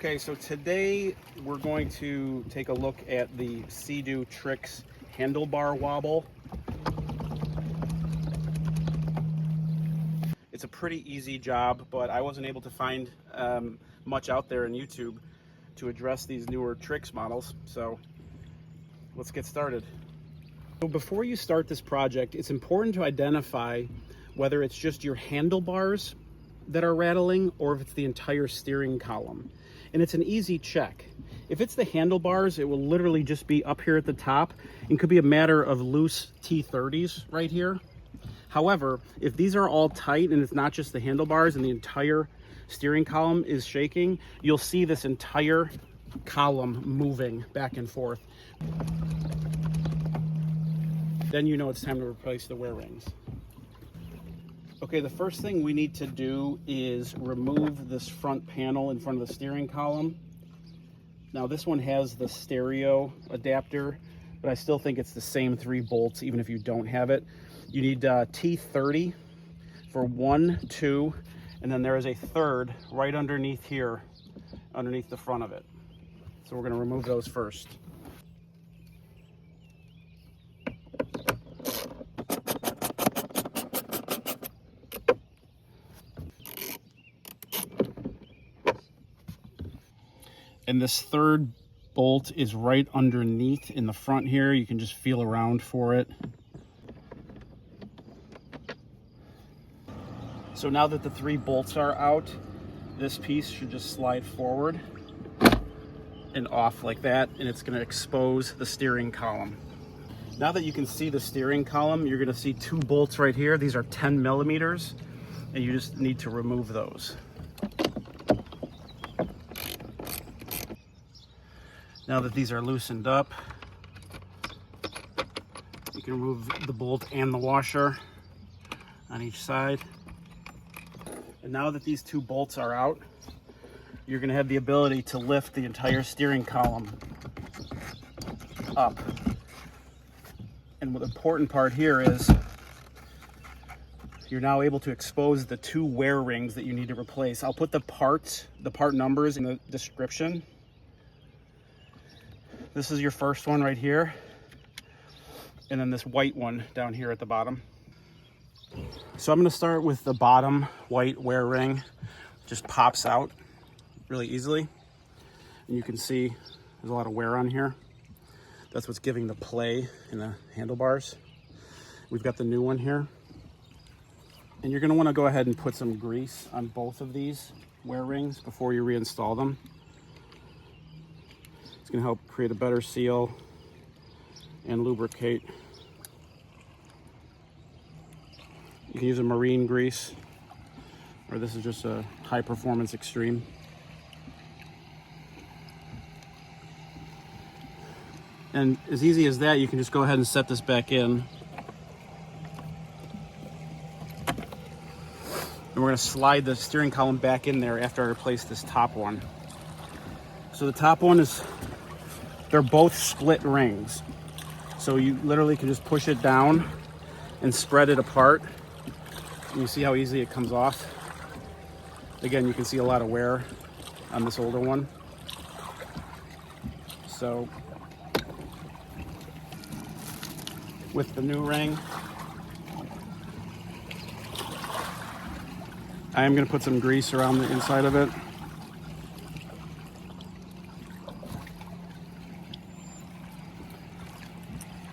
Okay, so today we're going to take a look at the Seadoo Trixx handlebar wobble. It's a pretty easy job, but I wasn't able to find much out there in YouTube to address these newer Trixx models, so let's get started. So before you start this project, it's important to identify whether it's just your handlebars that are rattling or if it's the entire steering column. And it's an easy check. If it's the handlebars, it will literally just be up here at the top and could be a matter of loose T30s right here. However, if these are all tight and it's not just the handlebars and the entire steering column is shaking, you'll see this entire column moving back and forth. Then you know it's time to replace the wear rings. Okay, the first thing we need to do is remove this front panel in front of the steering column. Now this one has the stereo adapter, but I still think it's the same 3 bolts even if you don't have it. You need T30 for 1, 2, and then there is a third right underneath here, underneath the front of it. So we're going to remove those first. And this third bolt is right underneath in the front here. You can just feel around for it. So now that the 3 bolts are out, this piece should just slide forward and off like that, and it's going to expose the steering column. Now that you can see the steering column, you're going to see 2 bolts right here. These are 10 millimeters, and you just need to remove those. Now that these are loosened up, you can remove the bolt and the washer on each side. And now that these 2 bolts are out, you're going to have the ability to lift the entire steering column up. And the important part here is you're now able to expose the 2 wear rings that you need to replace. I'll put the part numbers in the description. This is your first one right here, and then this white one down here at the bottom. So I'm going to start with the bottom white wear ring. Just pops out really easily, and you can see there's a lot of wear on here. That's what's giving the play in the handlebars. We've got the new one here, and you're going to want to go ahead and put some grease on both of these wear rings before you reinstall them. It's going to help create a better seal and lubricate. You can use a marine grease, or this is just a high performance extreme. And as easy as that, you can just go ahead and set this back in. And we're going to slide the steering column back in there after I replace this top one. So the top one is, they're both split rings. So you literally can just push it down and spread it apart. And you see how easy it comes off. Again, you can see a lot of wear on this older one. So with the new ring, I am going to put some grease around the inside of it.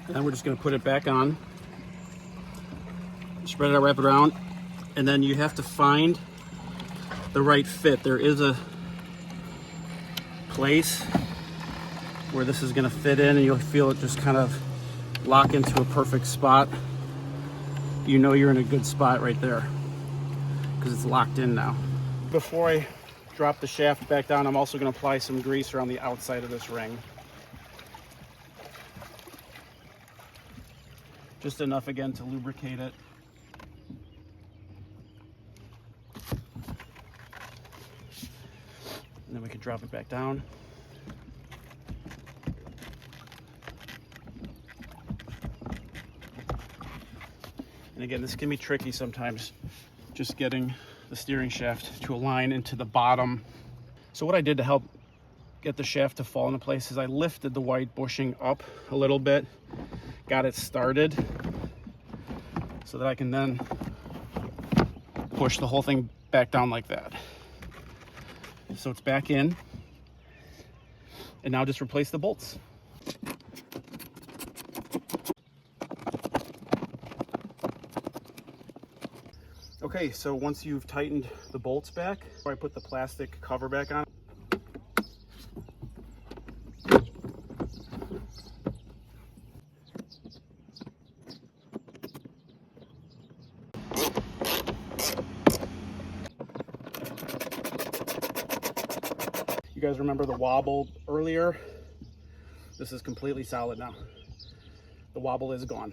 And then we're just going to put it back on, spread it out, wrap it around, and then you have to find the right fit. There is a place where this is going to fit in, and you'll feel it just kind of lock into a perfect spot. You know you're in a good spot right there because it's locked in now. Before I drop the shaft back down, I'm also going to apply some grease around the outside of this ring. Just enough, again, to lubricate it. And then we can drop it back down. And again, this can be tricky sometimes, just getting the steering shaft to align into the bottom. So what I did to help get the shaft to fall into place is I lifted the white bushing up a little bit, got it started, so that I can then push the whole thing back down like that. So it's back in, and now just replace the bolts. Okay, so once you've tightened the bolts back, I put the plastic cover back on. You guys remember the wobble earlier? This is completely solid now. The wobble is gone.